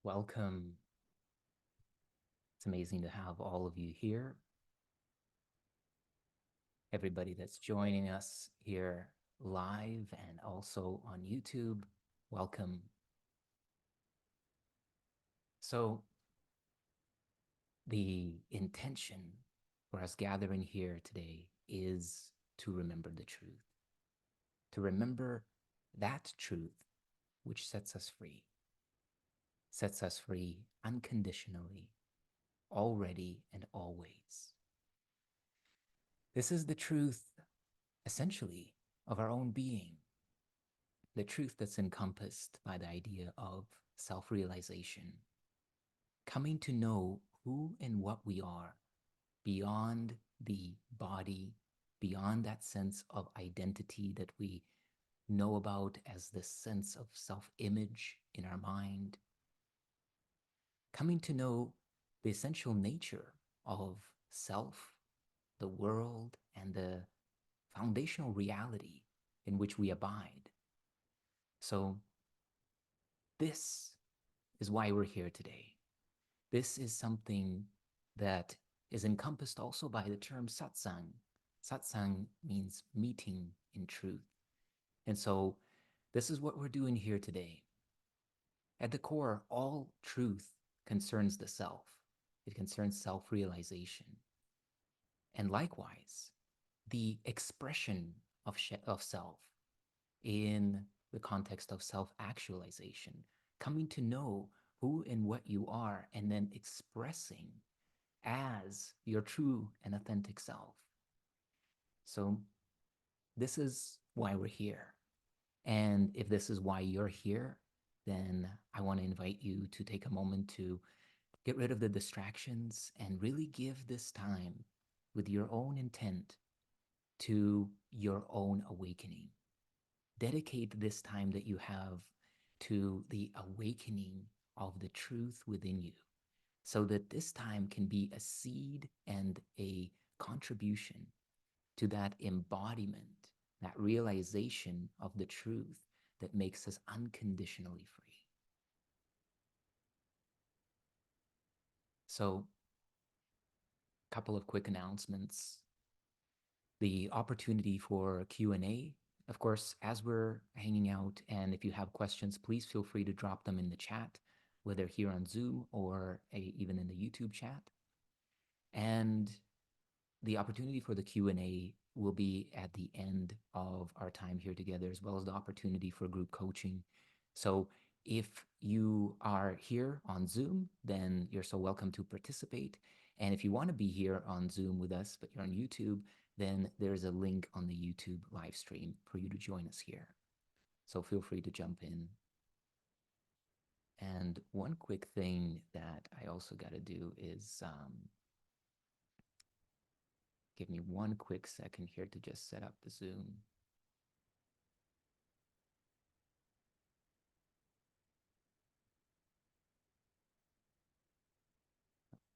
Welcome. It's amazing to have all of you here. Everybody that's joining us here live and also on YouTube, welcome. So, the intention for us gathering here today is to remember the truth, to remember that truth which sets us free unconditionally, already and always. This is the truth, essentially, of our own being, the truth that's encompassed by the idea of self realization, coming to know who and what we are beyond the body, beyond that sense of identity that we know about as this sense of self image in our mind, coming to know the essential nature of self, the world, and the foundational reality in which we abide. So, this is why we're here today. This is something that is encompassed also by the term satsang. Satsang means meeting in truth. And so, this is what we're doing here today. At the core, all truth concerns the self, it concerns self realization. And likewise, the expression of self in the context of self actualization, coming to know who and what you are, and then expressing as your true and authentic self. So, this is why we're here. And if this is why you're here, then I want to invite you to take a moment to get rid of the distractions and really give this time with your own intent to your own awakening. Dedicate this time that you have to the awakening of the truth within you, so that this time can be a seed and a contribution to that embodiment, that realization of the truth that makes us unconditionally free. So, a couple of quick announcements. The opportunity for Q&A, of course, as we're hanging out, and if you have questions, please feel free to drop them in the chat, whether here on Zoom or even in the YouTube chat. And the opportunity for the Q&A will be at the end of our time here together, as well as the opportunity for group coaching. So if you are here on Zoom, then you're so welcome to participate. And if you want to be here on Zoom with us, but you're on YouTube, then there's a link on the YouTube live stream for you to join us here. So feel free to jump in. And one quick thing that I also got to do is give me one quick second here to just set up the Zoom.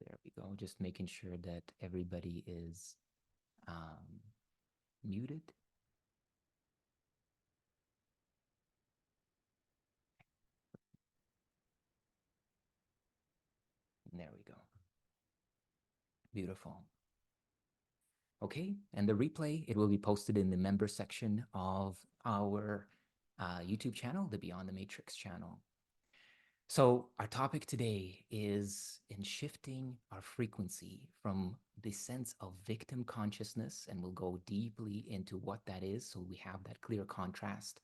There we go. Just making sure that everybody is muted. And there we go. Beautiful. Okay, and the replay, it will be posted in the member section of our YouTube channel, the Beyond the Matrix channel. So our topic today is in shifting our frequency from the sense of victim consciousness, and we'll go deeply into what that is so we have that clear contrast,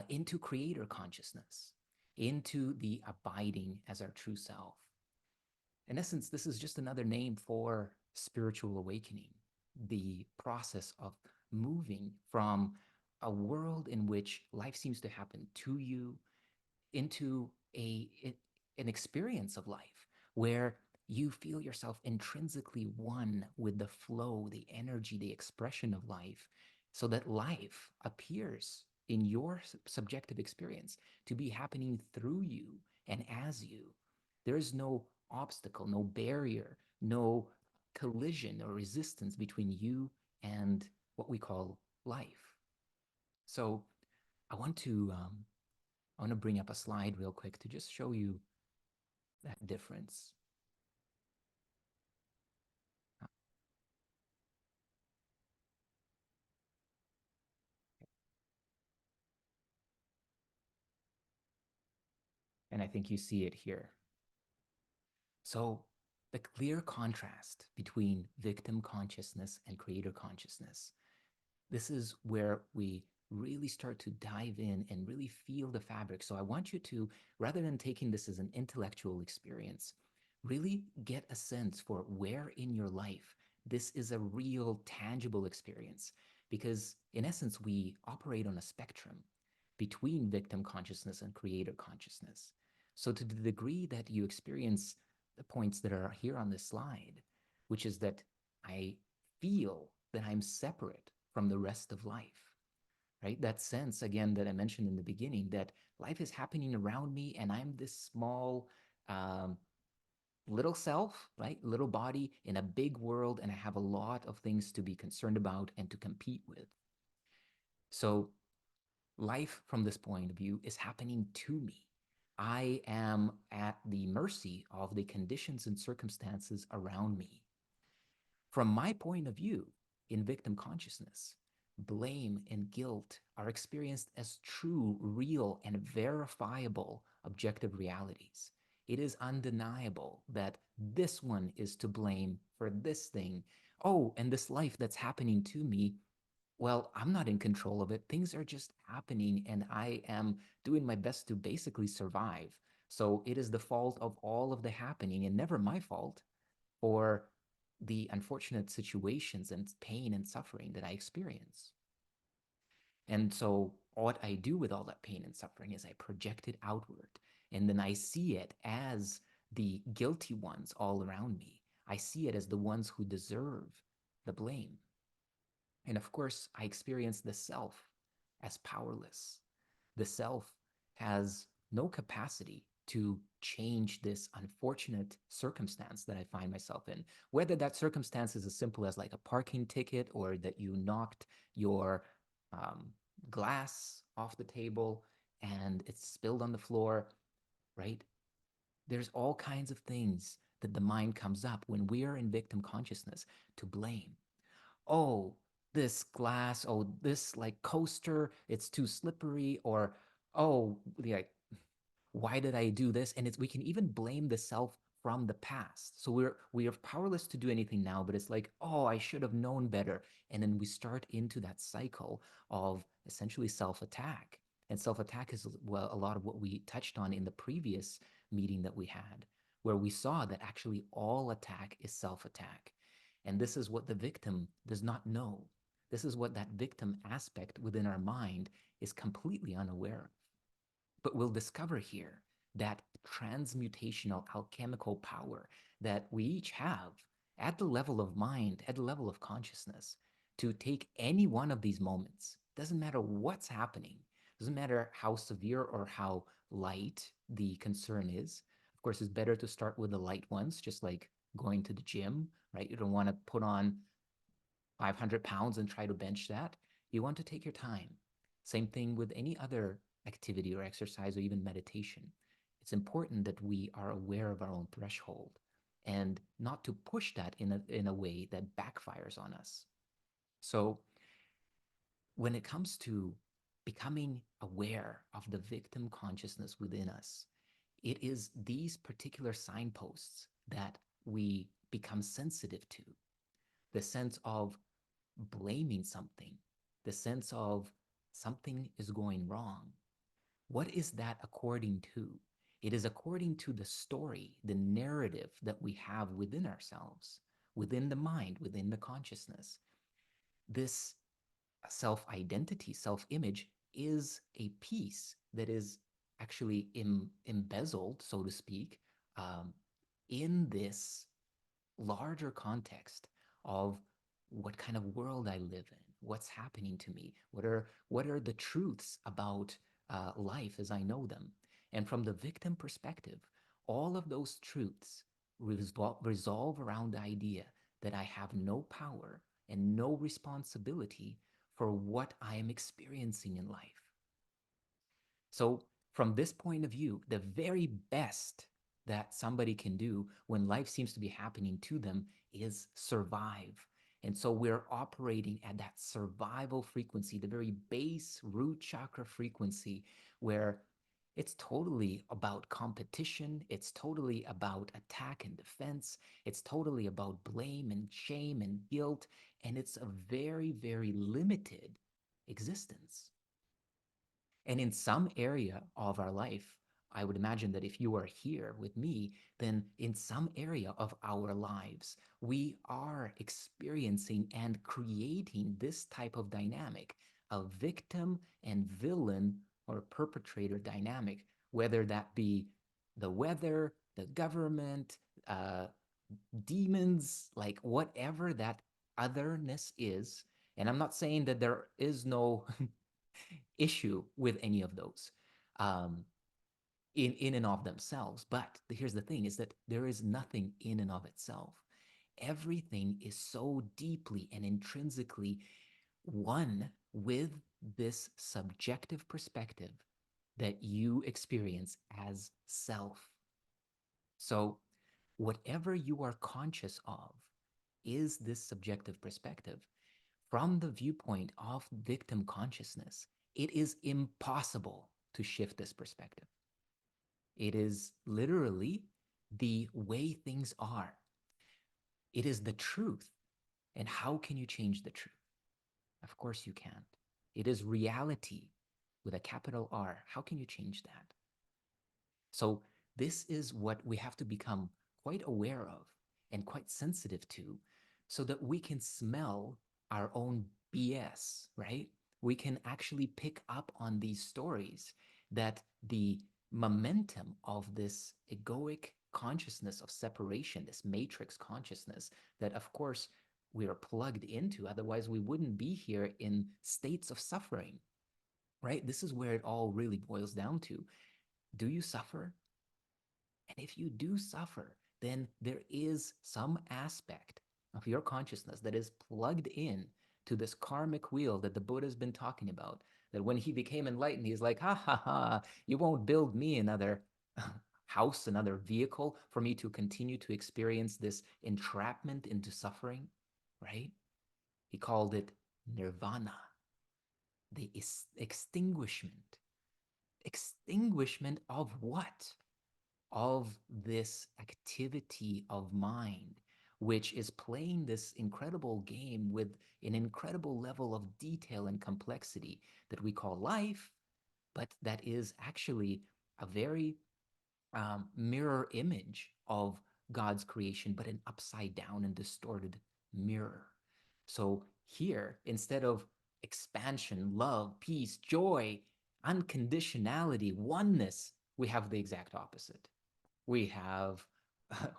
into creator consciousness, into the abiding as our true self. In essence, this is just another name for spiritual awakening, the process of moving from a world in which life seems to happen to you into an experience of life where you feel yourself intrinsically one with the flow, the energy, the expression of life, so that life appears in your subjective experience to be happening through you and as you. There is no obstacle, no barrier, no collision or resistance between you and what we call life. So I want to bring up a slide real quick to just show you that difference. And I think you see it here. So, the clear contrast between victim consciousness and creator consciousness, this is where we really start to dive in and really feel the fabric. So I want you to, rather than taking this as an intellectual experience, really get a sense for where in your life this is a real, tangible experience. Because in essence, we operate on a spectrum between victim consciousness and creator consciousness. So to the degree that you experience the points that are here on this slide, which is that I feel that I'm separate from the rest of life, right? That sense, again, that I mentioned in the beginning, that life is happening around me and I'm this small, um, little self, right? Little body in a big world, and I have a lot of things to be concerned about and to compete with. So, life from this point of view is happening to me. I am at the mercy of the conditions and circumstances around me. From my point of view, in victim consciousness, blame and guilt are experienced as true, real, and verifiable objective realities. It is undeniable that this one is to blame for this thing. Oh, and this life that's happening to me, well, I'm not in control of it. Things are just happening, and I am doing my best to basically survive. So it is the fault of all of the happening and never my fault for the unfortunate situations and pain and suffering that I experience. And so, what I do with all that pain and suffering is I project it outward. And then I see it as the guilty ones all around me. I see it as the ones who deserve the blame. And of course, I experience the self as powerless. The self has no capacity to change this unfortunate circumstance that I find myself in. Whether that circumstance is as simple as like a parking ticket, or that you knocked your um, glass off the table and it's spilled on the floor, right? There's all kinds of things that the mind comes up when we are in victim consciousness to blame. Oh, this glass, oh, this like coaster, it's too slippery, or oh, like, why did I do this? And it's, we can even blame the self from the past. So we are powerless to do anything now, but it's like, oh, I should have known better. And then we start into that cycle of essentially self-attack. And self-attack is, well, a lot of what we touched on in the previous meeting that we had, where we saw that actually all attack is self-attack. And this is what the victim does not know. This is what that victim aspect within our mind is completely unaware of. But we'll discover here that transmutational alchemical power that we each have at the level of mind, at the level of consciousness, to take any one of these moments. Doesn't matter what's happening, doesn't matter how severe or how light the concern is. Of course, it's better to start with the light ones, just like going to the gym, right? You don't want to put on 500 pounds and try to bench that. You want to take your time. Same thing with any other activity or exercise or even meditation. It's important that we are aware of our own threshold and not to push that in a way that backfires on us. So when it comes to becoming aware of the victim consciousness within us, it is these particular signposts that we become sensitive to. The sense of blaming something, the sense of something is going wrong. What is that according to? It is according to the story, the narrative that we have within ourselves, within the mind, within the consciousness. This self identity, self image is a piece that is actually embezzled, so to speak, um, in this larger context of what kind of world I live in, what's happening to me, what are the truths about life as I know them. And from the victim perspective, all of those truths resolve around the idea that I have no power and no responsibility for what I am experiencing in life. So, from this point of view, the very best that somebody can do when life seems to be happening to them is survive. And so we're operating at that survival frequency, the very base root chakra frequency, where it's totally about competition. It's totally about attack and defense. It's totally about blame and shame and guilt. And it's a very, very limited existence. And in some area of our life, I would imagine that if you are here with me, then in some area of our lives, we are experiencing and creating this type of dynamic, a victim and villain or perpetrator dynamic, whether that be the weather, the government, demons, like whatever that otherness is. And I'm not saying that there is no issue with any of those in and of themselves. But here's the thing is that there is nothing in and of itself. Everything is so deeply and intrinsically one with this subjective perspective that you experience as self. So whatever you are conscious of is this subjective perspective. From the viewpoint of victim consciousness, it is impossible to shift this perspective. It is literally the way things are. It is the truth. And how can you change the truth? Of course you can't. It is reality with a capital R. How can you change that? So this is what we have to become quite aware of and quite sensitive to so that we can smell our own BS, right? We can actually pick up on these stories that the momentum of this egoic consciousness of separation, this matrix consciousness that, of course, we are plugged into. Otherwise, we wouldn't be here in states of suffering, right? This is where it all really boils down to. Do you suffer? And if you do suffer, then there is some aspect of your consciousness that is plugged in to this karmic wheel that the Buddha has been talking about. That when he became enlightened, he's like, ha ha ha, you won't build me another house, another vehicle for me to continue to experience this entrapment into suffering, right? He called it nirvana, the extinguishment. Extinguishment of what? Of this activity of mind, which is playing this incredible game with an incredible level of detail and complexity that we call life, but that is actually a very mirror image of God's creation, but an upside down and distorted mirror. So here, instead of expansion, love, peace, joy, unconditionality, oneness, we have the exact opposite. We have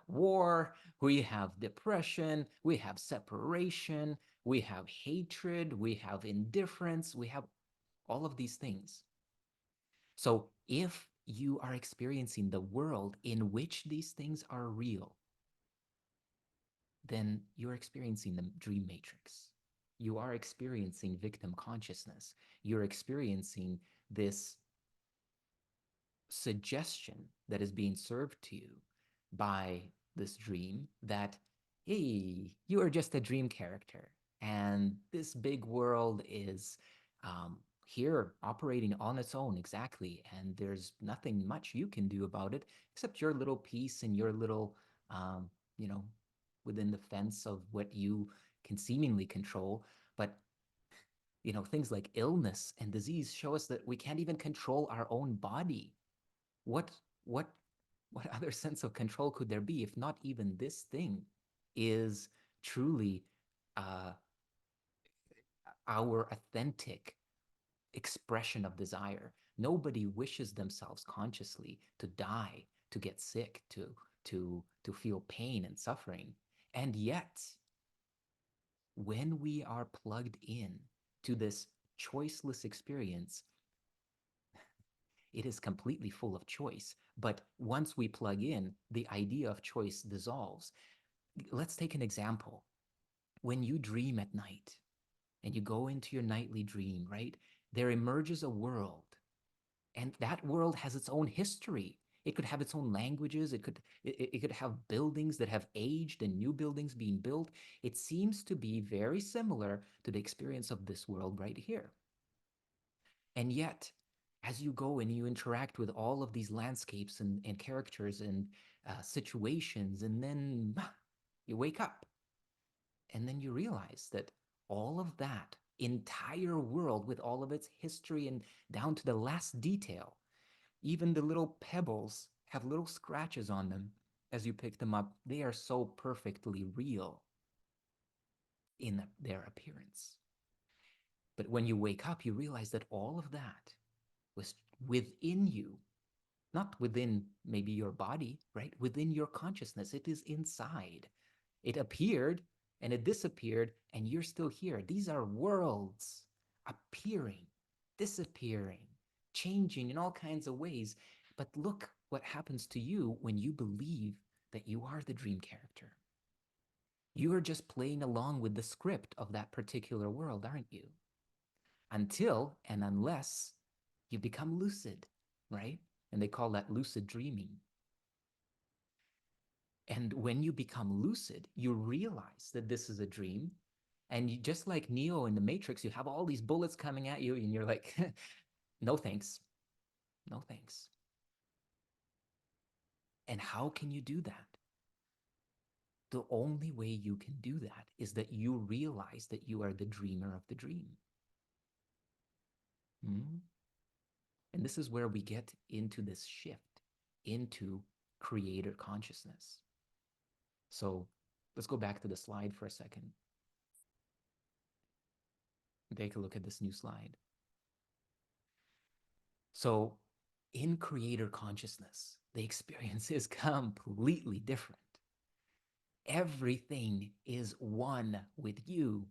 war, we have depression, we have separation, we have hatred, we have indifference, we have all of these things. So if you are experiencing the world in which these things are real, then you're experiencing the dream matrix. You are experiencing victim consciousness. You're experiencing this suggestion that is being served to you by this dream that, hey, you are just a dream character. And this big world is here operating on its own, exactly. And there's nothing much you can do about it except your little piece and your little, you know, within the fence of what you can seemingly control. But things like illness and disease show us that we can't even control our own body. What what what other sense of control could there be if not even this thing is truly uh, our authentic expression of desire? Nobody wishes themselves consciously to die, to get sick, to feel pain and suffering. And yet, when we are plugged in to this choiceless experience, it is completely full of choice. But once we plug in, the idea of choice dissolves. Let's take an example. When you dream at night and you go into your nightly dream, right? There emerges a world, and that world has its own history. It could have its own languages. It could have buildings that have aged and new buildings being built. It seems to be very similar to the experience of this world right here. And yet, as you go and you interact with all of these landscapes and characters and situations, and then you wake up and then you realize that all of that entire world with all of its history and down to the last detail, even the little pebbles have little scratches on them as you pick them up. They are so perfectly real in their appearance. But when you wake up, you realize that all of that was within you, not within maybe your body, right? Within your consciousness. It is inside. It appeared and it disappeared, and you're still here. These are worlds appearing, disappearing, changing in all kinds of ways. But look what happens to you when you believe that you are the dream character. You are just playing along with the script of that particular world, aren't you? Until and unless you become lucid, right? And they call that lucid dreaming. And when you become lucid, you realize that this is a dream. And you, just like Neo in the Matrix, you have all these bullets coming at you, and you're like, no thanks. No thanks. And how can you do that? The only way you can do that is that you realize that you are the dreamer of the dream. Hmm? And this is where we get into this shift into creator consciousness. So let's go back to the slide for a second. Take a look at this new slide. So in creator consciousness, the experience is completely different. Everything is one with you.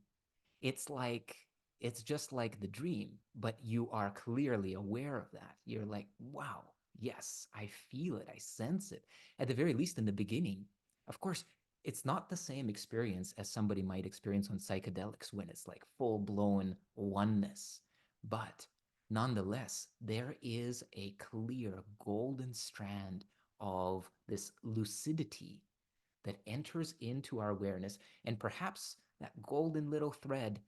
It's like, it's just like the dream, but you are clearly aware of that. You're like, wow, yes, I feel it, I sense it. At the very least in the beginning. Of course, it's not the same experience as somebody might experience on psychedelics when it's like full-blown oneness. But nonetheless, there is a clear golden strand of this lucidity that enters into our awareness. And perhaps that golden little thread,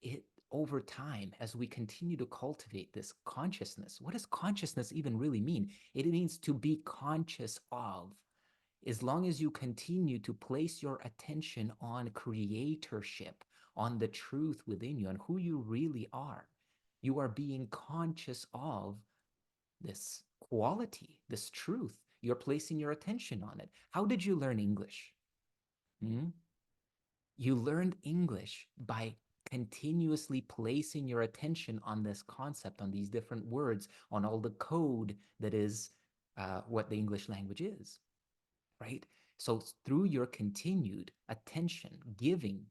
it over time, as we continue to cultivate this consciousness. What does consciousness even really mean? It means to be conscious of. As long as you continue to place your attention on creatorship, on the truth within you, and who you really are, you are being conscious of this quality, this truth. You're placing your attention on it. How did you learn English? Hmm? You learned English by continuously placing your attention on this concept, on these different words, on all the code that is what the English language is, right? So through your continued attention, giving,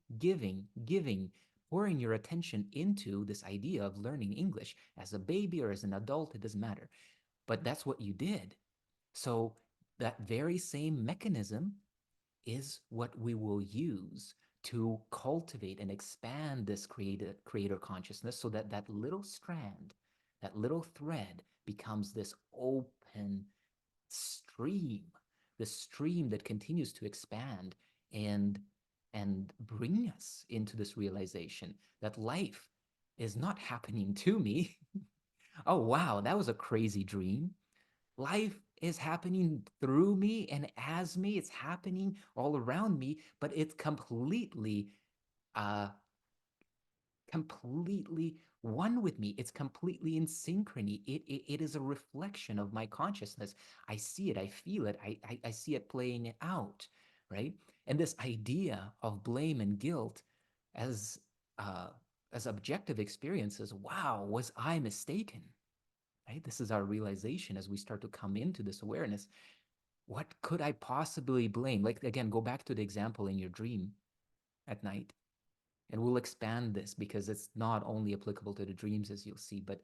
pouring your attention into this idea of learning English as a baby or as an adult, it doesn't matter. But that's what you did. So that very same mechanism is what we will use to cultivate and expand this creator consciousness so that that little strand, that little thread becomes this open stream, the stream that continues to expand and bring us into this realization that life is not happening to me. Oh, wow, that was a crazy dream. Life is happening through me and as me. It's happening all around me, but it's uh, completely one with me. It's completely in synchrony. It is a reflection of my consciousness. I see it, I feel it, I see it playing out, right? And this idea of blame and guilt as uh, as objective experiences, wow, was I mistaken? Right? This is our realization as we start to come into this awareness. What could I possibly blame? Like, again, go back to the example in your dream at night. And we'll expand this because it's not only applicable to the dreams, as you'll see, but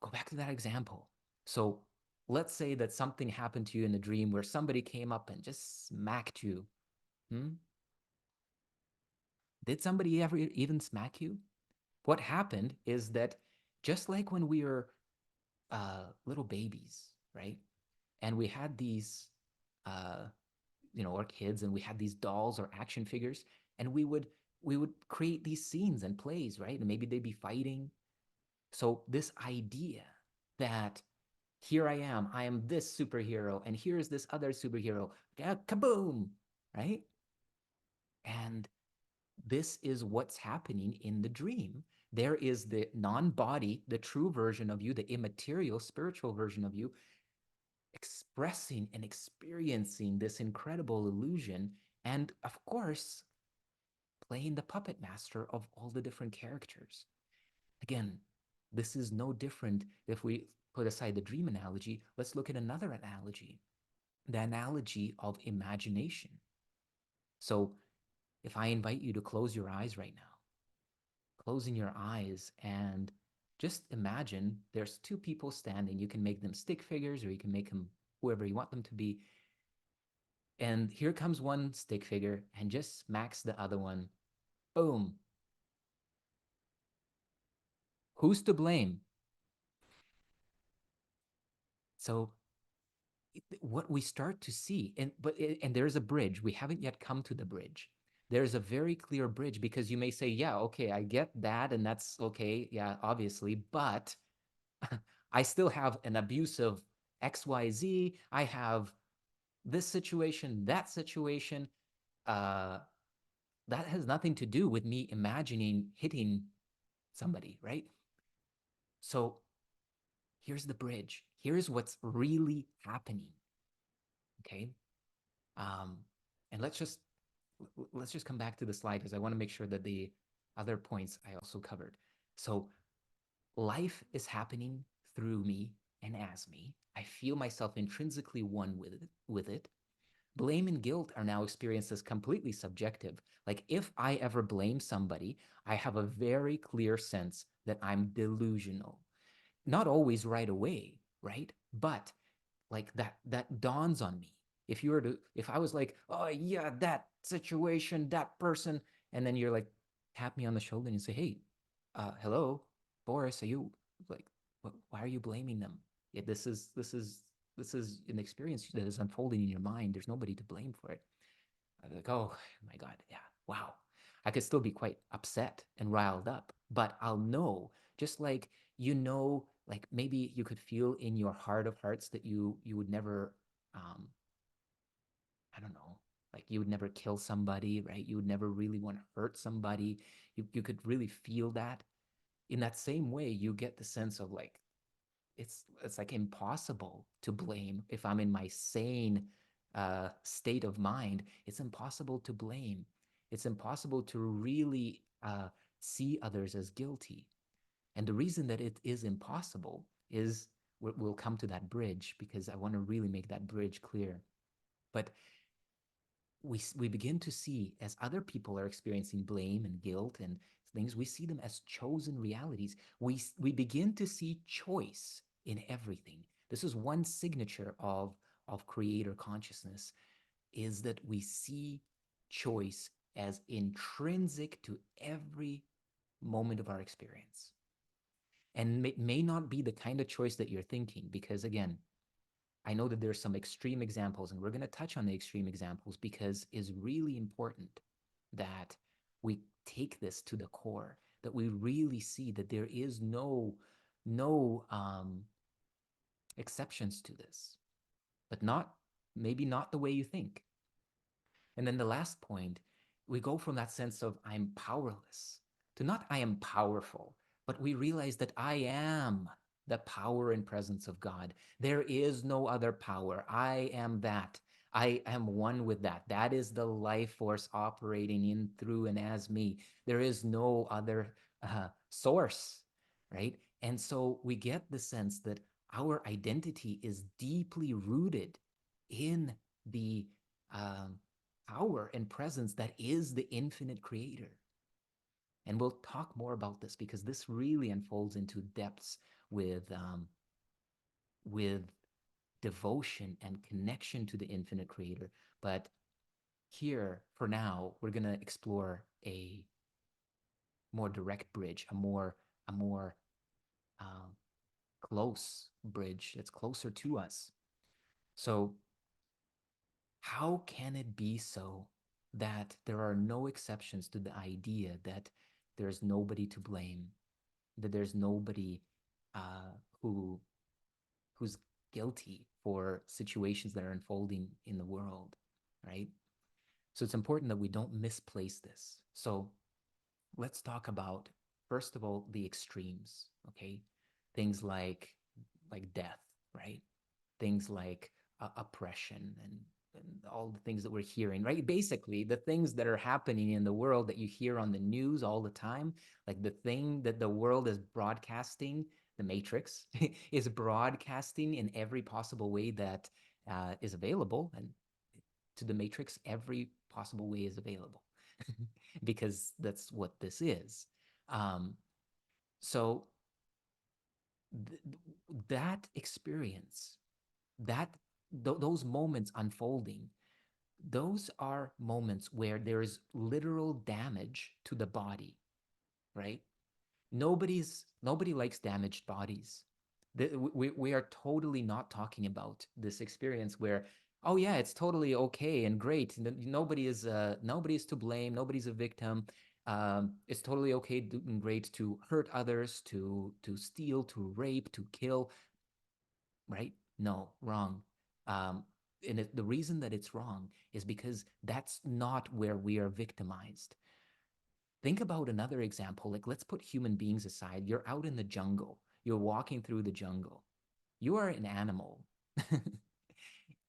go back to that example. So let's say that something happened to you in a dream where somebody came up and just smacked you. Hmm? Did somebody ever even smack you? What happened is that just like when we were little babies, right? And we had these, uh, our kids, and we had these dolls or action figures, and we would create these scenes and plays, right? And maybe they'd be fighting. So this idea that here I am this superhero, and here's this other superhero, yeah, kaboom, right? And this is what's happening in the dream. There is the non-body, the true version of you, the immaterial spiritual version of you, expressing and experiencing this incredible illusion, and of course playing the puppet master of all the different characters. Again, this is no different. If we put aside the dream analogy, let's look at another analogy, the analogy of imagination. So if I invite you to close your eyes right now, closing your eyes, and just imagine there's two people standing. You can make them stick figures, or you can make them whoever you want them to be. And here comes one stick figure and just smacks the other one. Boom. Who's to blame? So what we start to see, and there's a bridge. We haven't yet come to the bridge. There's a very clear bridge, because you may say, yeah, okay, I get that, and that's okay, yeah, obviously, but I still have an abusive XYZ. I have this situation, that situation. Uh, that has nothing to do with me imagining hitting somebody, right? So here's the bridge. Here's what's really happening. Okay. Um, and let's just come back to the slide, because I want to make sure that the other points I also covered. So life is happening through me and as me. I feel myself intrinsically one with it. Blame and guilt are now experienced as completely subjective. Like if I ever blame somebody, I have a very clear sense that I'm delusional. Not always right away, right? But like that dawns on me. If I was like, oh yeah, that situation, that person, and then you're like, tap me on the shoulder and you say, hey, hello, Boris, are you like, why are you blaming them? Yeah, this is an experience that is unfolding in your mind. There's nobody to blame for it. I was like, oh my God, yeah, wow. I could still be quite upset and riled up, but I'll know, just like, like maybe you could feel in your heart of hearts that you would never, um, I don't know, like you would never kill somebody, right? You would never really want to hurt somebody. You could really feel that. In that same way, you get the sense of like, it's like impossible to blame. If I'm in my sane state of mind, it's impossible to blame. It's impossible to really see others as guilty. And the reason that it is impossible is, we'll come to that bridge, because I want to really make that bridge clear. But we begin to see, as other people are experiencing blame and guilt and things, we see them as chosen realities. We begin to see choice in everything. This is one signature of creator consciousness, is that we see choice as intrinsic to every moment of our experience. And may not be the kind of choice that you're thinking, because again, I know that there's some extreme examples, and we're going to touch on the extreme examples, because it's really important that we take this to the core, that we really see that there is no exceptions to this, but maybe not the way you think. And then the last point, we go from that sense of I'm powerless to not I am powerful, but we realize that I am the power and presence of God. There is no other power. I am that. I am one with that. That is the life force operating in, through, and as me. There is no other source, right? And so we get the sense that our identity is deeply rooted in the power and presence that is the infinite creator. And we'll talk more about this, because this really unfolds into depths with devotion and connection to the infinite creator. But here, for now, we're going to explore a more direct bridge, a more um, close bridge that's closer to us. So how can it be so that there are no exceptions to the idea that there's nobody to blame, that there's nobody uh, who who's guilty for situations that are unfolding in the world, right? So it's important that we don't misplace this. So let's talk about, first of all, the extremes, okay? Things like death, right? Things like oppression and all the things that we're hearing, right? Basically, the things that are happening in the world that you hear on the news all the time, like the thing that the world is broadcasting, the Matrix is broadcasting in every possible way that is available. And to the Matrix, every possible way is available because that's what this is. Um, so th- that experience, those moments unfolding, those are moments where there is literal damage to the body, right? Nobody likes damaged bodies. We are totally not talking about this experience where, oh yeah, it's totally okay and great. Nobody is to blame. Nobody's a victim. It's totally okay and great to hurt others, to steal, to rape, to kill, right? No, wrong. Um, the reason that it's wrong is because that's not where we are victimized. Think about another example. Like, let's put human beings aside. You're out in the jungle. You're walking through the jungle. You are an animal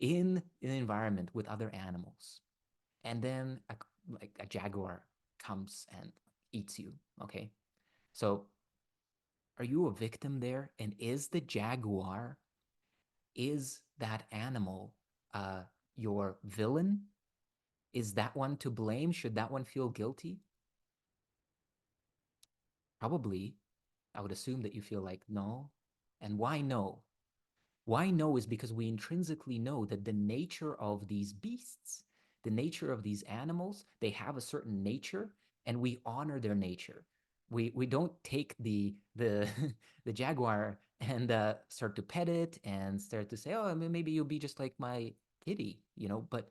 in an environment with other animals. And then like a jaguar comes and eats you. Okay. So are you a victim there? And is the jaguar, is that animal uh, your villain? Is that one to blame? Should that one feel guilty? Probably. I would assume that you feel like no. And why no? Why no is because we intrinsically know that the nature of these beasts, the nature of these animals, they have a certain nature, and we honor their nature. We don't take the the jaguar and start to pet it and start to say, oh, I mean, maybe you'll be just like my kitty, you know. But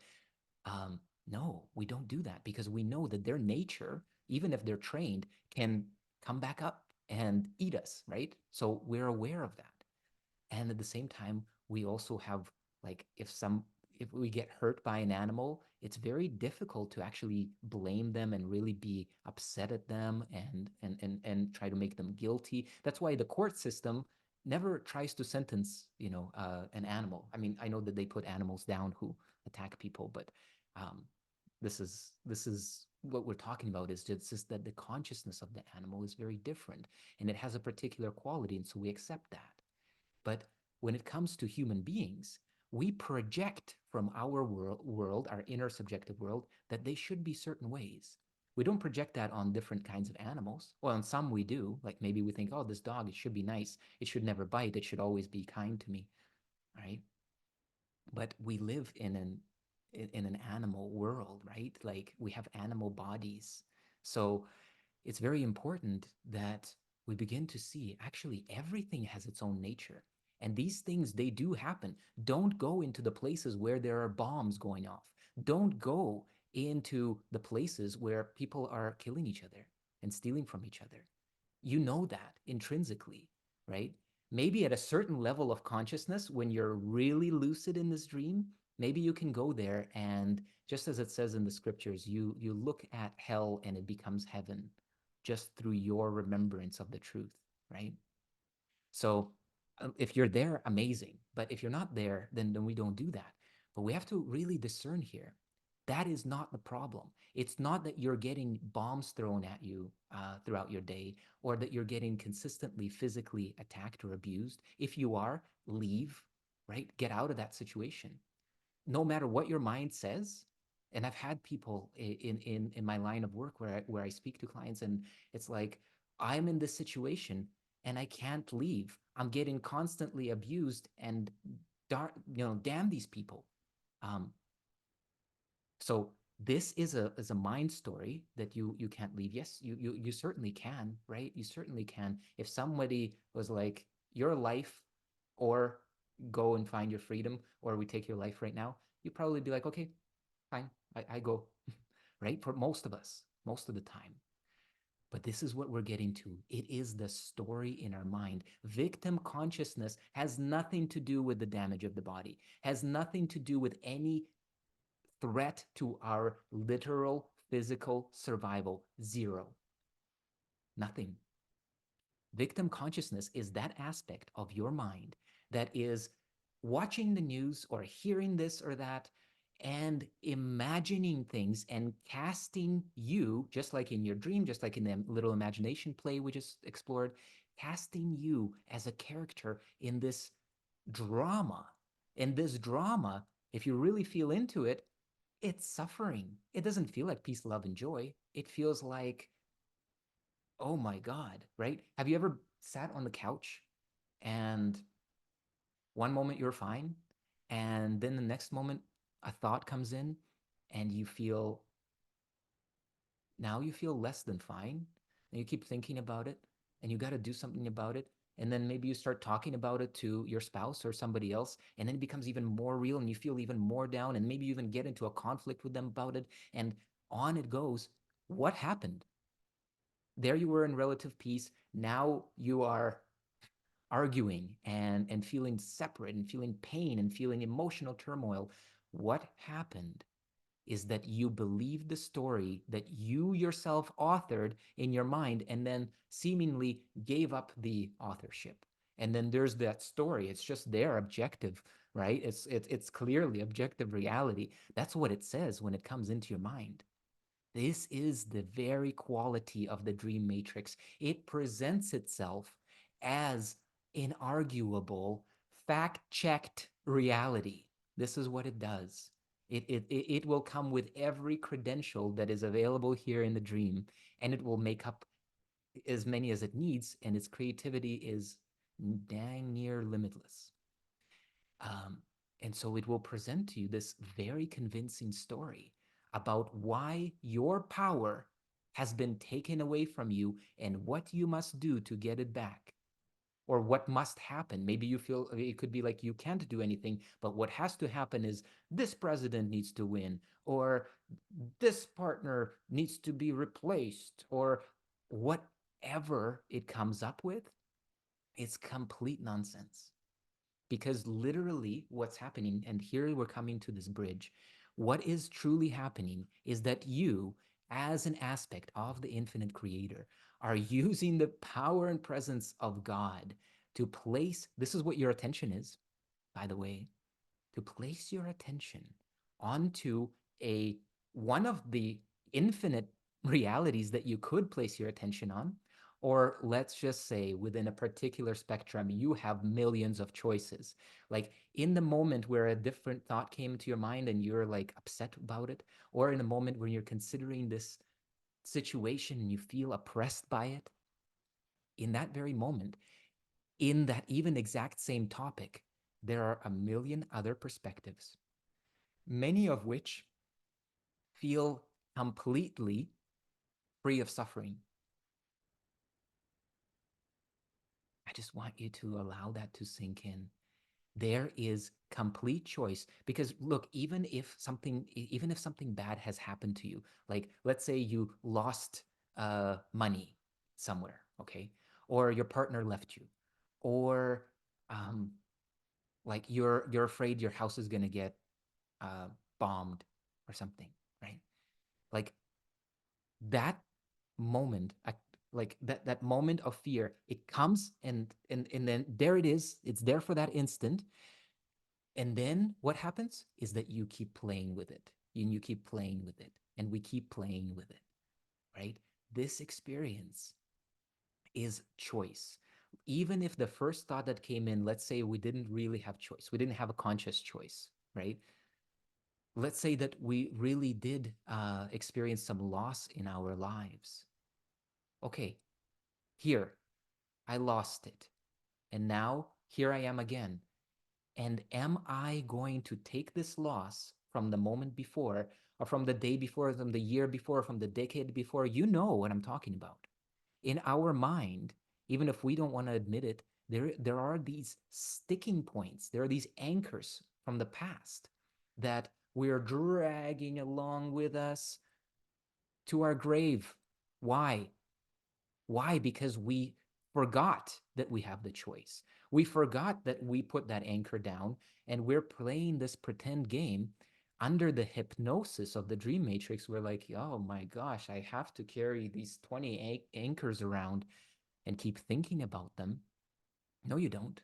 um, no, we don't do that because we know that their nature, even if they're trained, can come back up and eat us, right? So we're aware of that. And at the same time, we also have, like, if we get hurt by an animal, it's very difficult to actually blame them and really be upset at them and try to make them guilty. That's why the court system never tries to sentence, an animal. I mean, I know that they put animals down who attack people, but um, this is what we're talking about, is just that the consciousness of the animal is very different, and it has a particular quality, and so we accept that. But when it comes to human beings, we project from our world, our inner subjective world, that they should be certain ways. We don't project that on different kinds of animals. Well, on some we do. Like, maybe we think, oh, this dog, it should be nice. It should never bite. It should always be kind to me, right? But we live in an animal world, right? Like, we have animal bodies. So it's very important that we begin to see actually everything has its own nature. And these things, they do happen. Don't go into the places where there are bombs going off. Don't go into the places where people are killing each other and stealing from each other. You know that intrinsically, right? Maybe at a certain level of consciousness, when you're really lucid in this dream, maybe you can go there, and just as it says in the scriptures, you look at hell and it becomes heaven just through your remembrance of the truth, right? So if you're there, amazing. But if you're not there, then we don't do that. But we have to really discern here. That is not the problem. It's not that you're getting bombs thrown at you throughout your day, or that you're getting consistently physically attacked or abused. If you are, leave, right? Get out of that situation. No matter what your mind says. And I've had people in my line of work where I speak to clients, and it's like, I'm in this situation and I can't leave. I'm getting constantly abused, and damn these people. Um, so this is a mind story that you can't leave. Yes, you certainly can, right? You certainly can. If somebody was like, your life or go and find your freedom, or we take your life right now, you'd probably be like, okay, fine, I go, right? For most of us, most of the time. But this is what we're getting to. It is the story in our mind. Victim consciousness has nothing to do with the damage of the body, has nothing to do with any threat to our literal physical survival. Zero. Nothing. Victim consciousness is that aspect of your mind that is watching the news or hearing this or that and imagining things and casting you, just like in your dream, just like in the little imagination play we just explored, casting you as a character in this drama. And this drama, if you really feel into it, it's suffering. It doesn't feel like peace, love, and joy. It feels like, oh my God, right? Have you ever sat on the couch and one moment you're fine, and then the next moment a thought comes in and now you feel less than fine, and you keep thinking about it and you got to do something about it. And then maybe you start talking about it to your spouse or somebody else, and then it becomes even more real and you feel even more down, and maybe you even get into a conflict with them about it, and on it goes. What happened? There you were in relative peace. Now you are arguing and feeling separate and feeling pain and feeling emotional turmoil. What happened is that you believed the story that you yourself authored in your mind and then seemingly gave up the authorship. And then there's that story. It's just there, objective, right? It's clearly objective reality. That's what it says when it comes into your mind. This is the very quality of the dream matrix. It presents itself as inarguable, fact-checked reality. This is what it does. It will come with every credential that is available here in the dream, and it will make up as many as it needs, and its creativity is dang near limitless. Um, and so it will present to you this very convincing story about why your power has been taken away from you and what you must do to get it back, or what must happen. Maybe you feel it could be like you can't do anything, but what has to happen is this president needs to win, or this partner needs to be replaced, or whatever it comes up with. It's complete nonsense. Because literally what's happening, and here we're coming to this bridge, what is truly happening is that you, as an aspect of the infinite creator, are using the power and presence of God to place, this is what your attention is, by the way, to place your attention onto a one of the infinite realities that you could place your attention on. Or let's just say within a particular spectrum, you have millions of choices. Like in the moment where a different thought came to your mind and you're like upset about it, or in a moment when you're considering this situation and you feel oppressed by it, in that very moment, in that even exact same topic, there are a million other perspectives, many of which feel completely free of suffering. I just want you to allow that to sink in. There is complete choice, because look, even if something bad has happened to you, like let's say you lost money somewhere, okay, or your partner left you, or um, like you're afraid your house is gonna get uh, bombed or something, right? Like that moment, like that moment of fear, it comes, and then there it is. It's there for that instant, and then what happens is that you keep playing with it, and you keep playing with it, and we keep playing with it, right? This experience is choice. Even if the first thought that came in, let's say we didn't really have choice, we didn't have a conscious choice, right? Let's say that we really did experience some loss in our lives. Okay, here, I lost it. And now here I am again. And am I going to take this loss from the moment before, or from the day before, from the year before, from the decade before? You know what I'm talking about. In our mind, even if we don't want to admit it, There are these sticking points. There are these anchors from the past that we're dragging along with us to our grave. Why? Why? Because we forgot that we have the choice. We forgot that we put that anchor down and we're playing this pretend game under the hypnosis of the dream matrix. We're like, oh my gosh, I have to carry these 20 anchors around and keep thinking about them. No, you don't.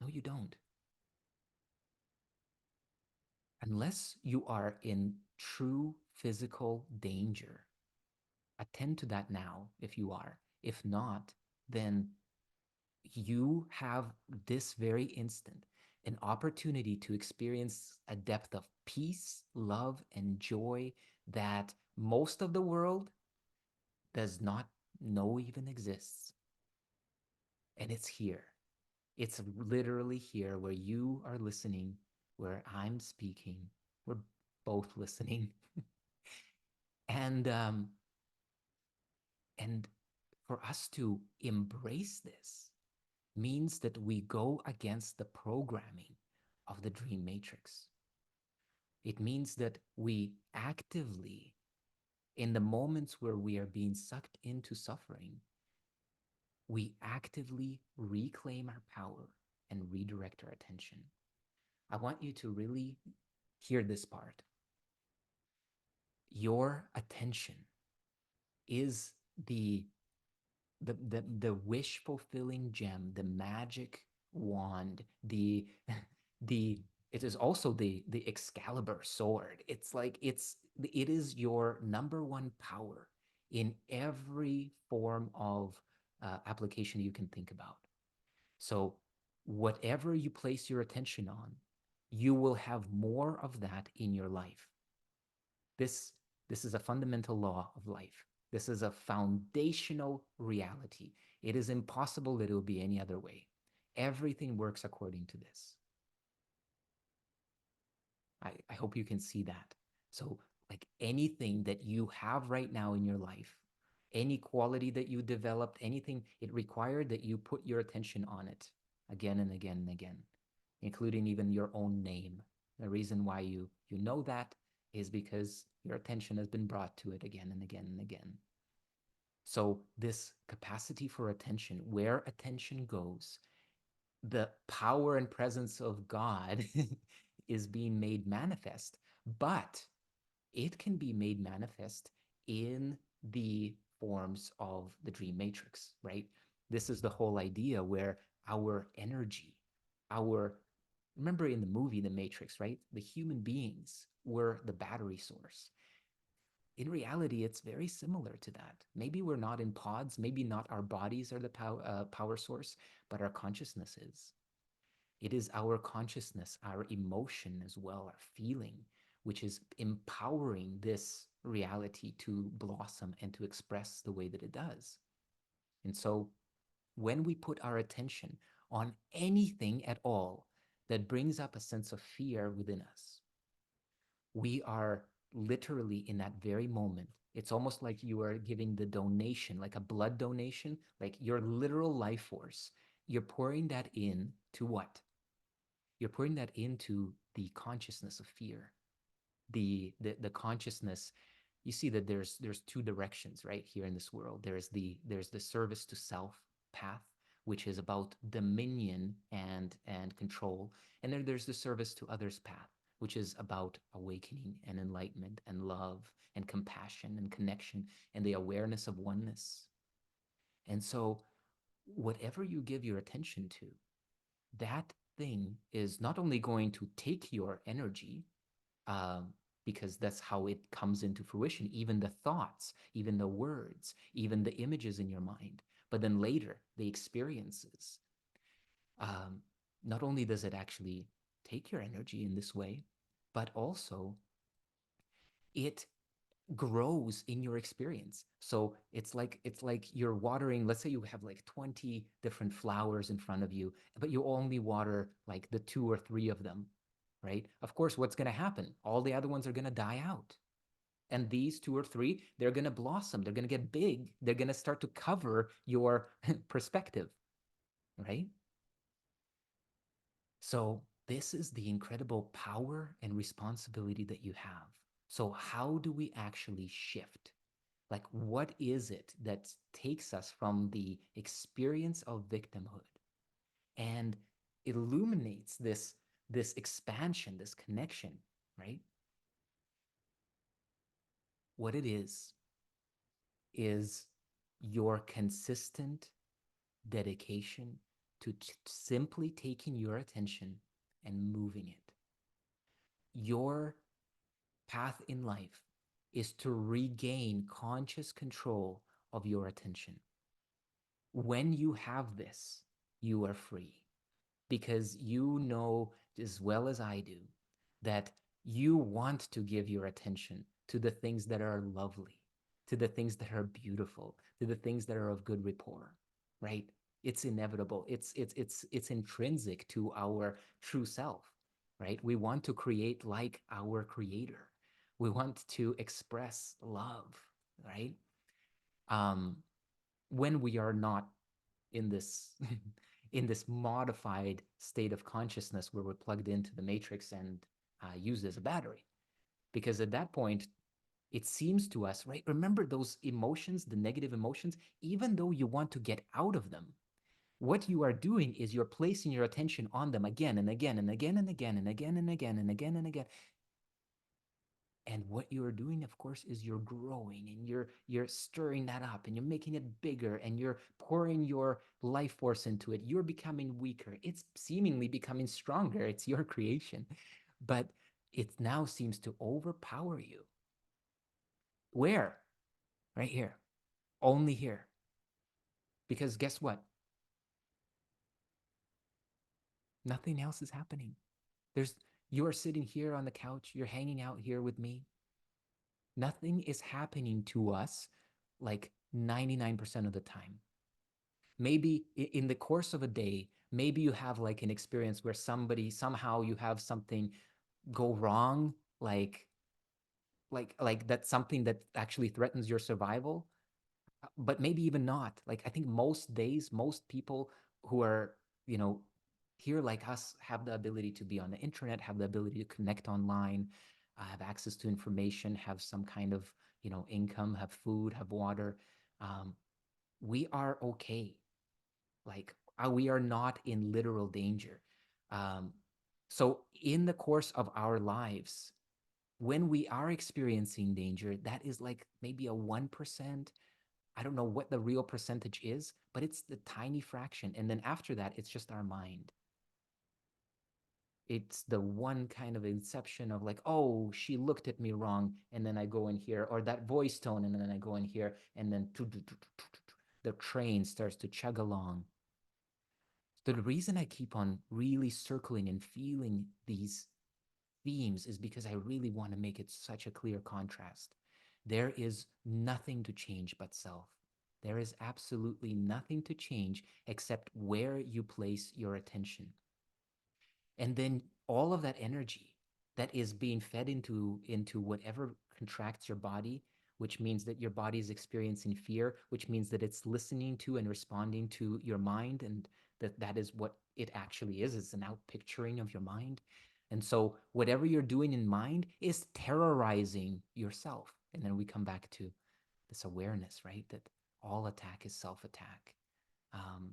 No, you don't. Unless you are in true physical danger, attend to that now if you are. If not, then you have this very instant an opportunity to experience a depth of peace, love, and joy that most of the world does not know even exists. And it's here. It's literally here where you are listening, where I'm speaking. We're both listening. and and for us to embrace this means that we go against the programming of the dream matrix. It means that we actively, in the moments where we are being sucked into suffering, we actively reclaim our power and redirect our attention. I want you to really hear this part. Your attention is the wish fulfilling gem, the magic wand, the it is also the Excalibur sword. It's like it is your number one power in every form of application you can think about. So whatever you place your attention on, you will have more of that in your life. This this is a fundamental law of life. This is a foundational reality. It is impossible that it will be any other way. Everything works according to this. I hope you can see that. So, like anything that you have right now in your life, any quality that you developed, anything, it required that you put your attention on it again and again and again, including even your own name. The reason why you know that is because your attention has been brought to it again and again and again. So this capacity for attention, where attention goes, the power and presence of God is being made manifest, but it can be made manifest in the forms of the dream matrix, right? This is the whole idea where our energy, our remember in the movie The Matrix, right? The human beings were the battery source. In reality, it's very similar to that. Maybe we're not in pods, maybe not our bodies are the power source, but our consciousness is. It is our consciousness, our emotion as well, our feeling, which is empowering this reality to blossom and to express the way that it does. And so when we put our attention on anything at all that brings up a sense of fear within us, we are literally in that very moment. It's almost like you are giving the donation, like a blood donation, like your literal life force. You're pouring that in to what? You're pouring that into the consciousness of fear, the consciousness. You see that there's two directions right here in this world. There's the service to self path, which is about dominion and control, and then there's the service to others path, which is about awakening and enlightenment and love and compassion and connection and the awareness of oneness. And so whatever you give your attention to, that thing is not only going to take your energy, um, because that's how it comes into fruition, even the thoughts, even the words, even the images in your mind, but then later the experiences. Um, Not only does it actually take your energy in this way, but also it grows in your experience. So it's like you're watering, let's say you have like 20 different flowers in front of you, but you only water like the two or three of them, right? Of course, what's going to happen? All the other ones are going to die out. And these two or three, they're going to blossom. They're going to get big. They're going to start to cover your perspective. right? So this is the incredible power and responsibility that you have. So how do we actually shift? Like, what is it that takes us from the experience of victimhood and illuminates this expansion, this connection, right? What it is your consistent dedication to simply taking your attention and moving it. Your path in life is to regain conscious control of your attention. When you have this, you are free because you know as well as I do that you want to give your attention to the things that are lovely, to the things that are beautiful, to the things that are of good rapport, right? It's inevitable. It's intrinsic to our true self, right? We want to create like our creator. We want to express love, right? Um, when we are not in this in this modified state of consciousness where we're plugged into the matrix and used as a battery, because at that point it seems to us, right? Remember those emotions, the negative emotions, even though you want to get out of them, what you are doing is you're placing your attention on them again and again and again and again and again and again and again and again. And what you're doing, of course, is you're growing and you're stirring that up and you're making it bigger and you're pouring your life force into it. You're becoming weaker. It's seemingly becoming stronger. It's your creation. But it now seems to overpower you. Where? Right here. Only here. Because guess what? Nothing else is happening. There's you are sitting here on the couch, you're hanging out here with me. Nothing is happening to us like 99% of the time. Maybe in the course of a day, maybe you have like an experience where somebody somehow you have something go wrong, like that's something that actually threatens your survival, but maybe even not. Like I think most days, most people who are, you know, here like us have the ability to be on the internet, have the ability to connect online, have access to information, have some kind of, you know, income, have food, have water. Um, we are okay. Like we are not in literal danger. Um, so in the course of our lives, when we are experiencing danger, that is like maybe a 1%. I don't know what the real percentage is, but it's the tiny fraction. And then after that, it's just our mind. It's the one kind of inception of like, oh, she looked at me wrong. And then I go in here, or that voice tone, and then I go in here, and then the train starts to chug along. The reason I keep on really circling and feeling these themes is because I really want to make it such a clear contrast. There is nothing to change but self. There is absolutely nothing to change except where you place your attention. And then all of that energy that is being fed into whatever contracts your body, which means that your body is experiencing fear, which means that it's listening to and responding to your mind, and that is what it actually is. It's an outpicturing of your mind. And so whatever you're doing in mind is terrorizing yourself. And then we come back to this awareness, right? That all attack is self-attack. Um,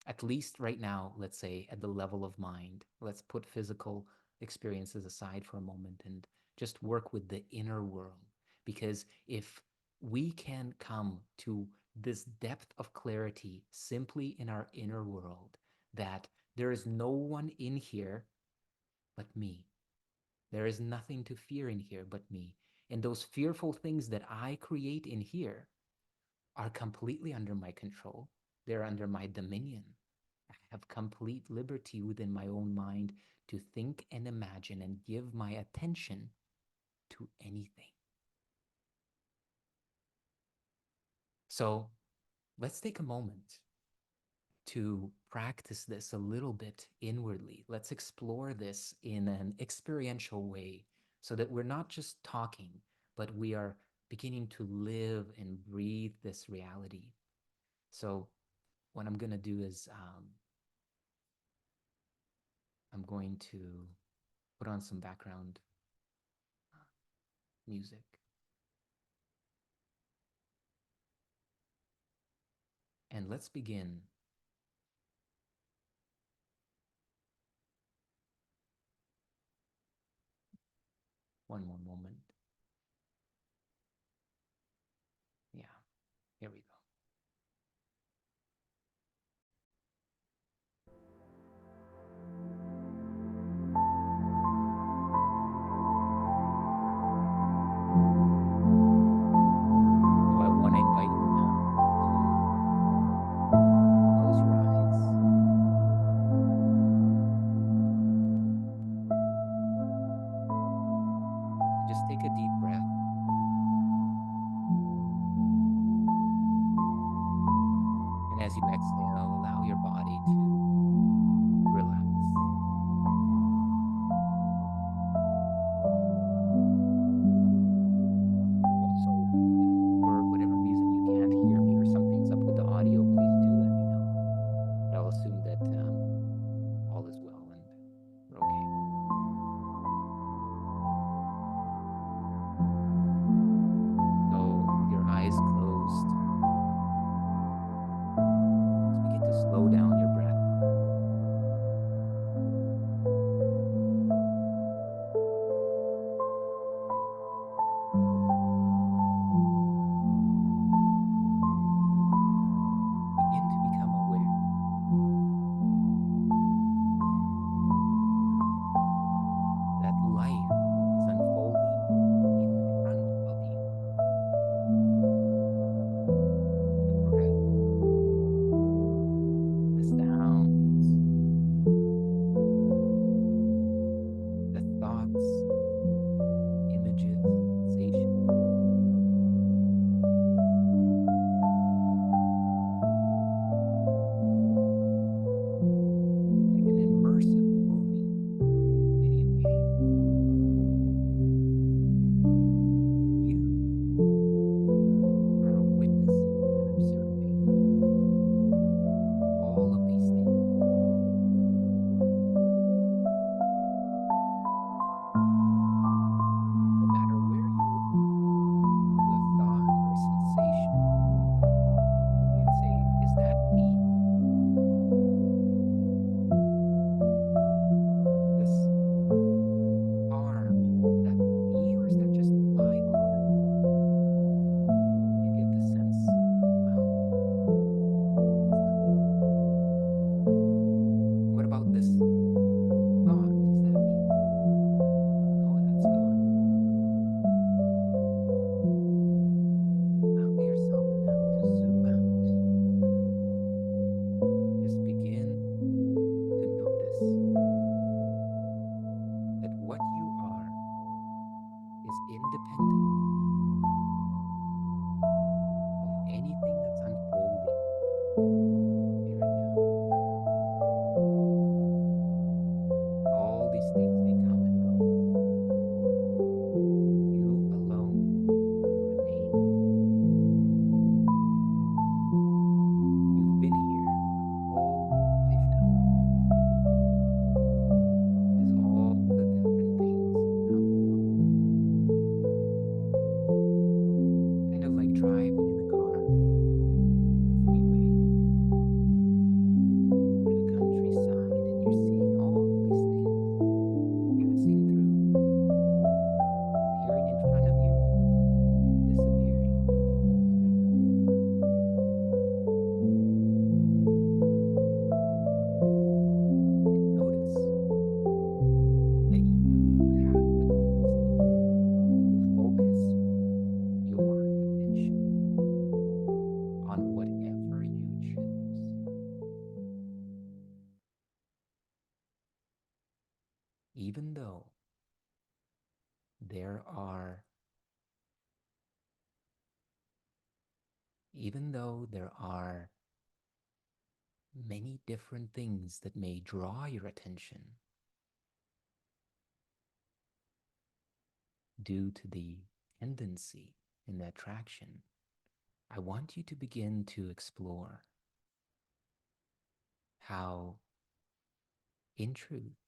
at least right now, let's say at the level of mind. Let's put physical experiences aside for a moment and just work with the inner world. Because if we can come to this depth of clarity simply in our inner world, that there is no one in here but me. There is nothing to fear in here but me. And those fearful things that I create in here are completely under my control. They're under my dominion. I have complete liberty within my own mind to think and imagine and give my attention to anything. So let's take a moment to practice this a little bit inwardly. Let's explore this in an experiential way so that we're not just talking, but we are beginning to live and breathe this reality. So what I'm going to do is I'm going to put on some background music. And let's begin. One more moment. Yeah, here we go. So I want to invite you now to close your eyes. And just take a deep breath. And as you exhale, allow your body to relax. Also, if for whatever reason you can't hear me or something's up with the audio, please do let me know. But I'll assume that all is well and we're okay. So, with your eyes closed, just begin to slow down your breath. Begin to become aware that life is unfolding in front of you. The breath, the sounds, the thoughts, images, sensations, like an immersive movie, video game. You are witnessing and observing all of these things. No matter where you look to a thought or a sensation, you can say, is that me? This arm, is that me or is that just my arm? You get the sense, well, it's not me. What about this thought? Is that me? No, that's gone. Allow yourself now to zoom out. Just begin to notice that what you are is independent of anything that's unfolding here and now. All these things, they come and go. You alone remain. You've been here a whole lifetime as all the different things come and go. Kind of like driving in a car on the freeway or the countryside, and you're seeing all these things passing through, appearing in front of you, disappearing through them. And notice that you have the capacity to focus your attention on whatever you choose. Even though there are even though there are many different things that may draw your attention due to the tendency and the attraction, I want you to begin to explore how, in truth,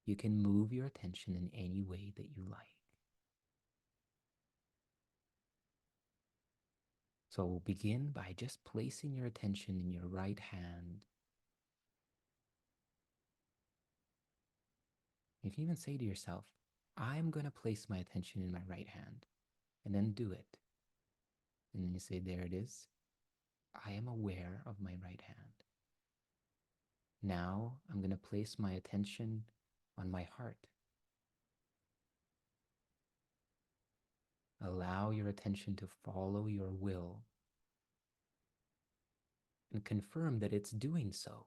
you can move your attention in any way that you like. So begin by just placing your attention in your right hand. You can even say to yourself, I'm going to place my attention in my right hand, and then do it. And then you say, there it is. I am aware of my right hand. Now I'm going to place my attention on my heart. Allow your attention to follow your will and confirm that it's doing so.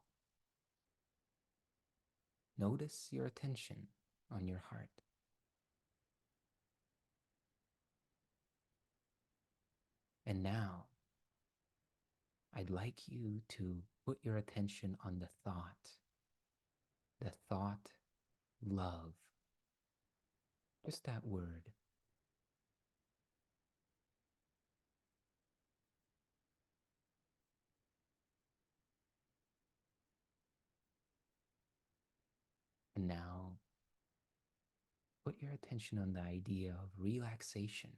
Notice your attention on your heart. And now, I'd like you to put your attention on the thought, love, just that word. And now, put your attention on the idea of relaxation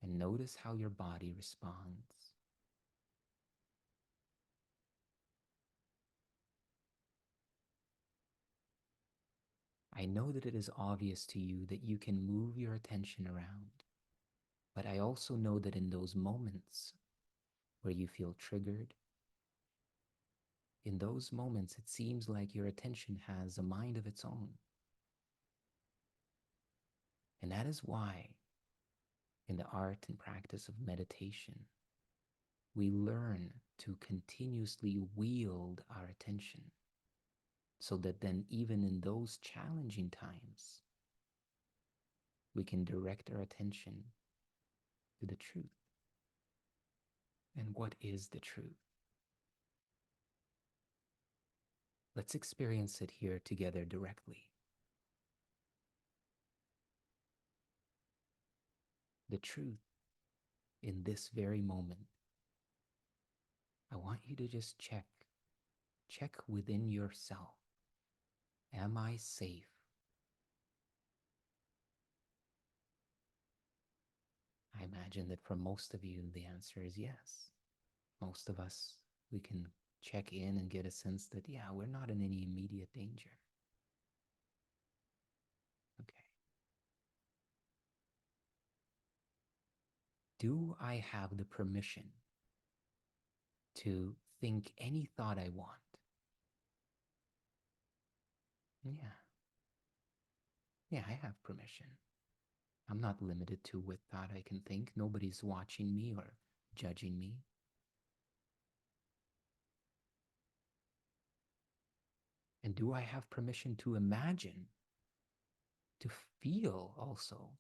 and notice how your body responds. I know that it is obvious to you that you can move your attention around, but I also know that in those moments where you feel triggered, in those moments it seems like your attention has a mind of its own. And that is why, in the art and practice of meditation, we learn to continuously wield our attention so that then even in those challenging times, we can direct our attention to the truth. And what is the truth? Let's experience it here together directly. The truth in this very moment. I want you to just check within yourself. Am I safe? I imagine that for most of you, the answer is yes. Most of us, we can check in and get a sense that, yeah, we're not in any immediate danger. Okay. Do I have the permission to think any thought I want? Yeah. Yeah, I have permission. I'm not limited to what thought I can think. Nobody's watching me or judging me. And do I have permission to imagine, to feel also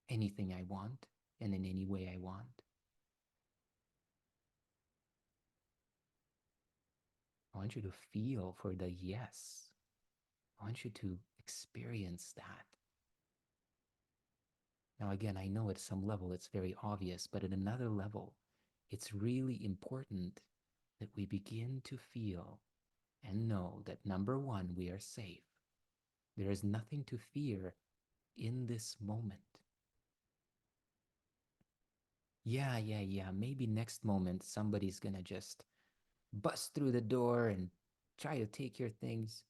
anything I want and in any way I want? I want you to feel for the yes. I want you to experience that. Now, again, I know at some level it's very obvious, but at another level, it's really important that we begin to feel and know that number one, we are safe. There is nothing to fear in this moment. Yeah. Maybe next moment somebody's gonna just bust through the door and try to take your things.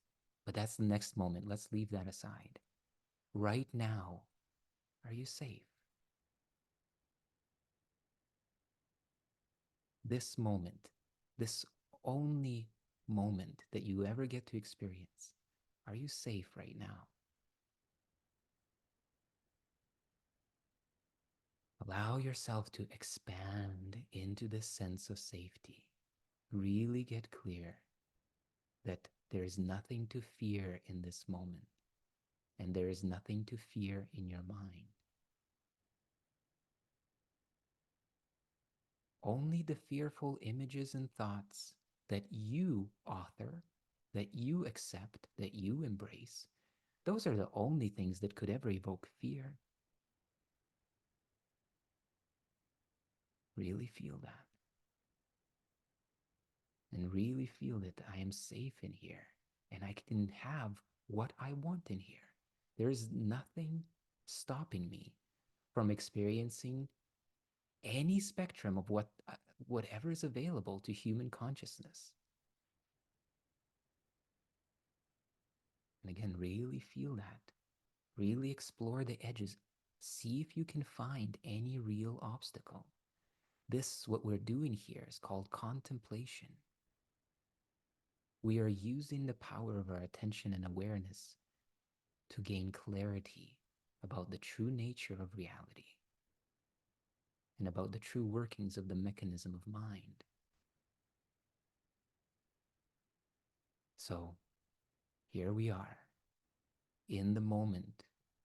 But that's the next moment. Let's leave that aside. Right now, are you safe? This moment, this only moment that you ever get to experience, are you safe right now? Allow yourself to expand into this sense of safety. Really get clear that there is nothing to fear in this moment, and there is nothing to fear in your mind. Only the fearful images and thoughts that you author, that you accept, that you embrace, those are the only things that could ever evoke fear. Really feel that. and really feel that I am safe in here and I can have what I want in here. There's nothing stopping me from experiencing any spectrum of whatever is available to human consciousness. And again, really feel that. Really explore the edges. See if you can find any real obstacle. This, what we're doing here, is called contemplation. We are using the power of our attention and awareness to gain clarity about the true nature of reality and about the true workings of the mechanism of mind. So here we are, in the moment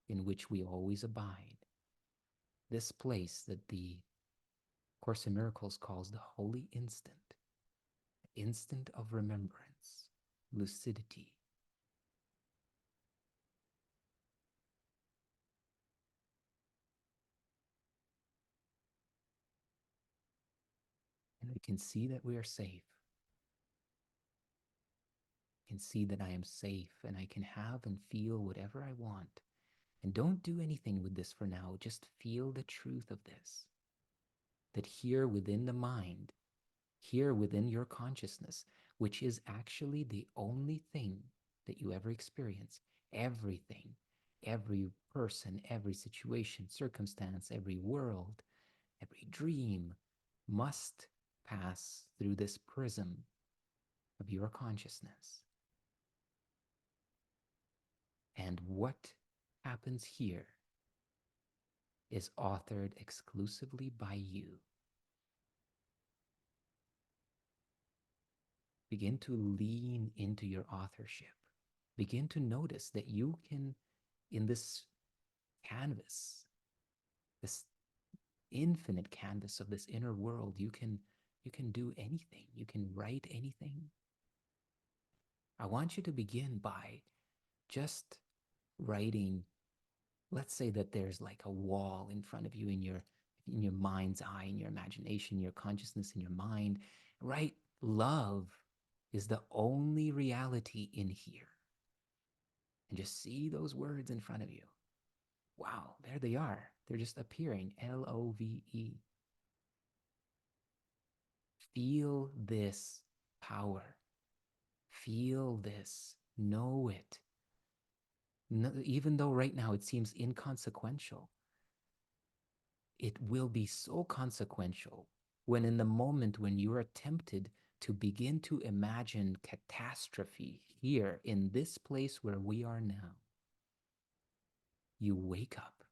in which we always abide, this place that the Course in Miracles calls the holy instant, instant of remembrance, lucidity. And we can see that we are safe. I can see that I am safe and I can have and feel whatever I want. And don't do anything with this for now. Just feel the truth of this. That here within the mind, here within your consciousness, which is actually the only thing that you ever experience, everything, every person, every situation, circumstance, every world, every dream must pass through this prism of your consciousness. And what happens here is authored exclusively by you. Begin to lean into your authorship. Begin to notice that you can, in this canvas, this infinite canvas of this inner world, you can do anything. You can write anything. I want you to begin by just writing. Let's say that there's like a wall in front of you in your mind's eye, in your imagination, your consciousness, in your mind. Write, love is the only reality in here. And just see those words in front of you. Wow, there they are. They're just appearing. LOVE. Feel this power. Feel this. Know it. No, even though right now it seems inconsequential, it will be so consequential when, in the moment when you are tempted to begin to imagine catastrophe here in this place where we are now, you wake up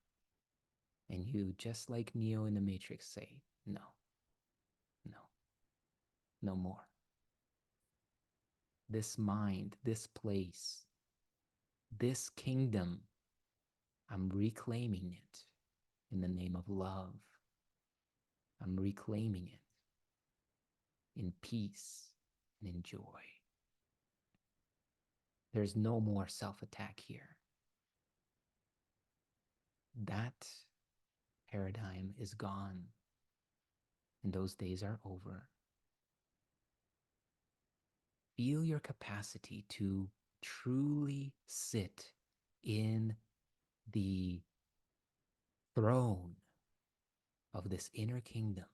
and you, just like Neo in the Matrix, say, no, no, no more. This mind, this place, this kingdom, I'm reclaiming it in the name of love. I'm reclaiming it in peace and in joy. There's no more self-attack here. That paradigm is gone, and those days are over. Feel your capacity to truly sit in the throne of this inner kingdom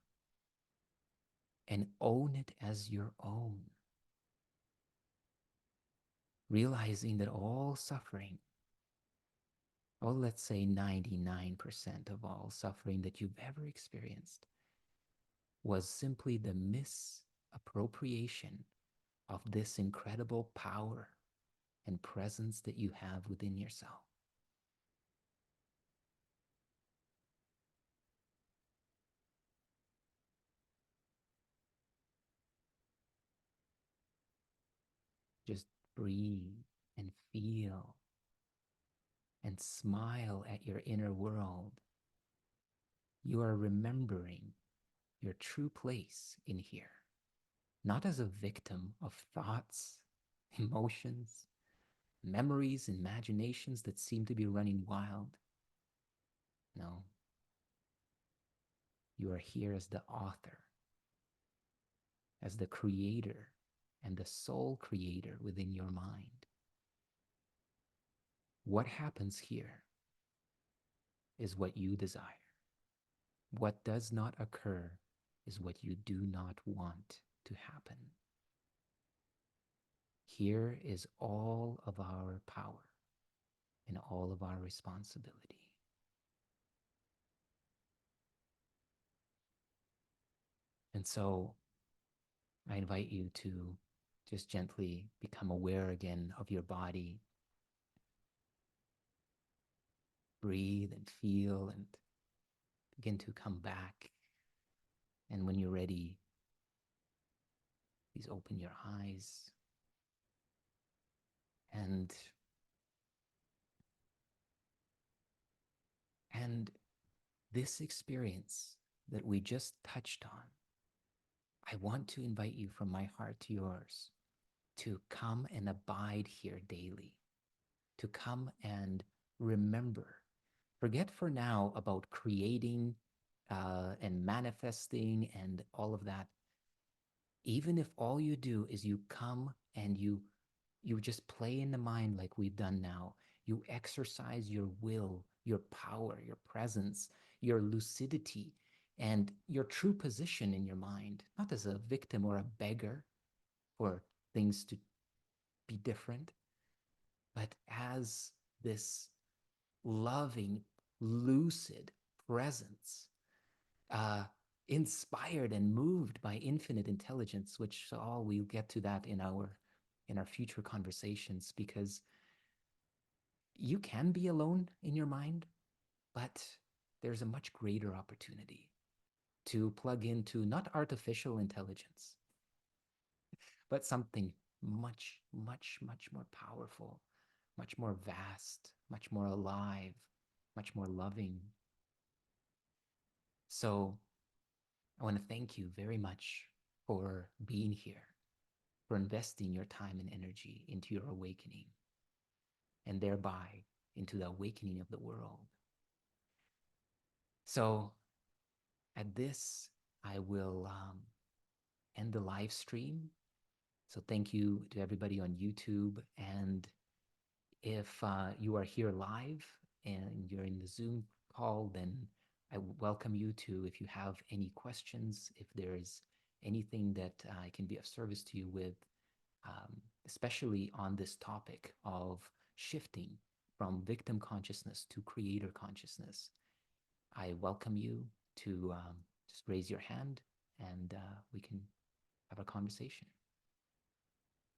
and own it as your own. Realizing that all suffering, or let's say 99% of all suffering that you've ever experienced, was simply the misappropriation of this incredible power and presence that you have within yourself. Just breathe and feel and smile at your inner world. You are remembering your true place in here, not as a victim of thoughts, emotions, memories, imaginations that seem to be running wild. No, you are here as the author, as the creator and the sole creator within your mind. What happens here is what you desire. What does not occur is what you do not want to happen. Here is all of our power and all of our responsibility. And so I invite you to just gently become aware again of your body. Breathe and feel and begin to come back. And when you're ready, please open your eyes. And this experience that we just touched on, I want to invite you from my heart to yours to come and abide here daily, to come and remember. Forget for now about creating and manifesting and all of that. Even if all you do is you come and you just play in the mind like we've done now, you exercise your will, your power, your presence, your lucidity, and your true position in your mind, not as a victim or a beggar for things to be different, but as this loving, lucid presence, uh, inspired and moved by infinite intelligence, which all we'll get to that in our future conversations, because you can be alone in your mind, but there's a much greater opportunity to plug into not artificial intelligence, but something much, much, much more powerful, much more vast, much more alive, much more loving. So I want to thank you very much for being here, for investing your time and energy into your awakening, and thereby into the awakening of the world. So at this, I will end the live stream. So thank you to everybody on YouTube. And if you are here live and you're in the Zoom call, then I welcome you to, if you have any questions, if there's anything that I can be of service to you with, especially on this topic of shifting from victim consciousness to creator consciousness, I welcome you to just raise your hand and we can have a conversation.